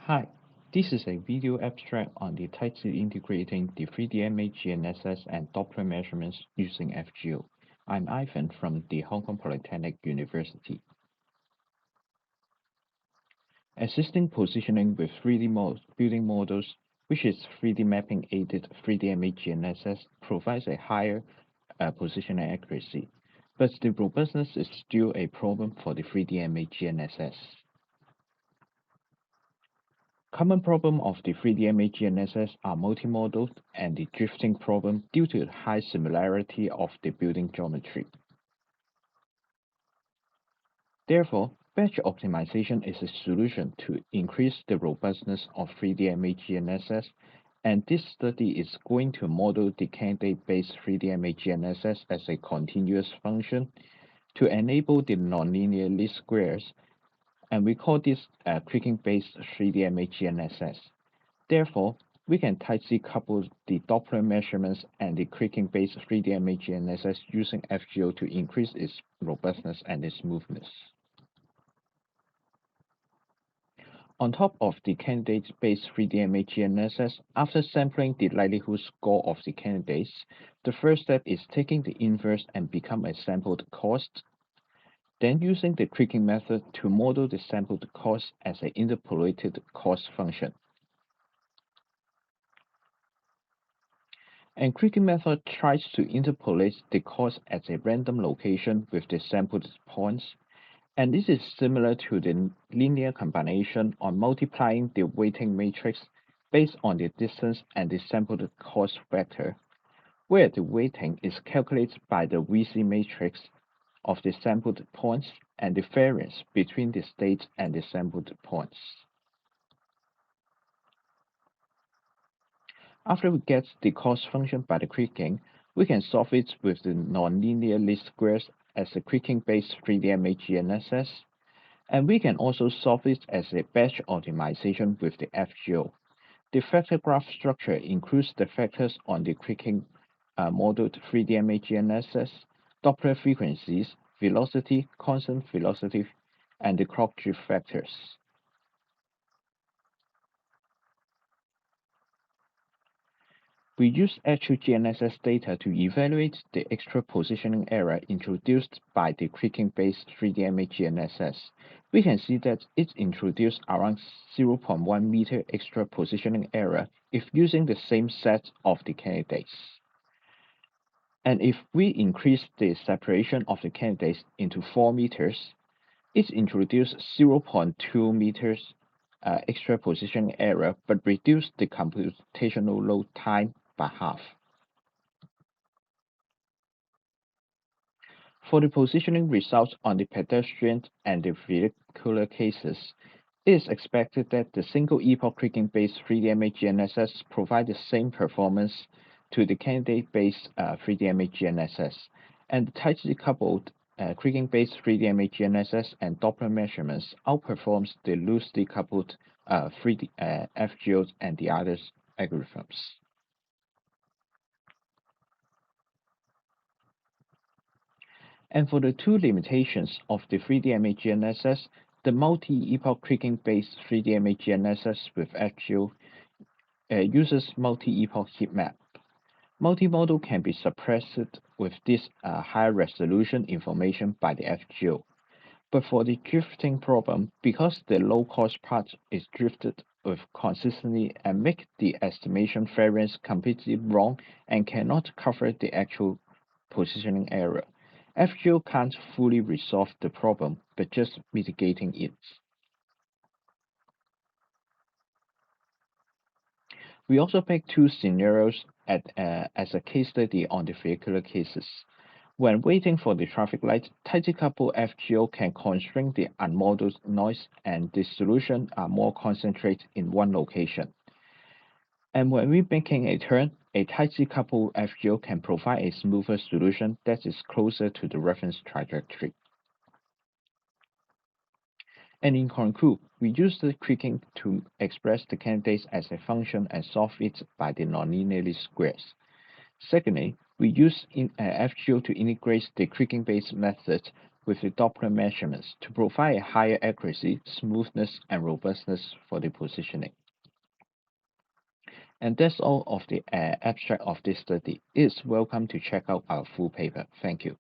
Hi, this is a video abstract on the tightly integrating the 3D image GNSS and Doppler measurements using FGO. I'm Ivan from the Hong Kong Polytechnic University. Assisting positioning with 3D building models, which is 3D mapping aided 3D image GNSS, provides a higher positioning accuracy, but the robustness is still a problem for the 3D image GNSS. Common problem of the 3D image GNSS are multimodal and the drifting problem due to the high similarity of the building geometry. Therefore, batch optimization is a solution to increase the robustness of 3D image GNSS, and this study is going to model the candidate-based 3D image GNSS as a continuous function to enable the nonlinear least squares, and we call this Kriging-Based 3D image GNSS. Therefore, we can tightly couple the Doppler measurements and the Kriging-based 3D image GNSS using FGO to increase its robustness and its smoothness. On top of the candidate-based 3D image GNSS, after sampling the likelihood score of the candidates, the first step is taking the inverse and become a sampled cost. Then using the Kriging method to model the sampled cost as an interpolated cost function. And Kriging method tries to interpolate the cost at a random location with the sampled points, and this is similar to the linear combination on multiplying the weighting matrix based on the distance and the sampled cost vector, where the weighting is calculated by the VC matrix of the sampled points and the variance between the state and the sampled points. After we get the cost function by the Kriging, we can solve it with the nonlinear least squares as a Kriging-based 3D image GNSS, and we can also solve it as a batch optimization with the FGO. The factor graph structure includes the factors on the Kriging modeled 3D image GNSS, Doppler frequencies, velocity, constant velocity, and the clock drift factors. We use actual GNSS data to evaluate the extra positioning error introduced by the Kriging-based 3D image GNSS. We can see that it introduced around 0.1 meter extra positioning error if using the same set of the candidates. And if we increase the separation of the candidates into 4 meters, it introduced 0.2 meters extra positioning error, but reduced the computational load time by half. For the positioning results on the pedestrian and the vehicular cases, it is expected that the single epoch Kriging-based 3D image GNSS provide the same performance to the candidate-based 3D image GNSS, and the tightly coupled Kriging-based 3D image GNSS and Doppler measurements outperforms the loosely coupled 3D FGOs and the other algorithms. And for the two limitations of the 3D image GNSS, the multi-epoch Kriging-based 3D image GNSS with FGO uses multi-epoch heat map. Multimodal can be suppressed with this high resolution information by the FGO. But for the drifting problem, because the low-cost part is drifted with consistently and make the estimation variance completely wrong and cannot cover the actual positioning error, FGO can't fully resolve the problem, but just mitigating it. We also picked two scenarios as a case study on the vehicular cases. When waiting for the traffic light, tightly coupled FGO can constrain the unmodeled noise, and the solution are more concentrated in one location. And when we're making a turn, a tightly coupled FGO can provide a smoother solution that is closer to the reference trajectory. And in conclude, we use the Kriging to express the candidates as a function and solve it by the nonlinear squares. Secondly, we use FGO to integrate the Kriging-based method with the Doppler measurements to provide a higher accuracy, smoothness, and robustness for the positioning. And that's all of the abstract of this study. It's welcome to check out our full paper. Thank you.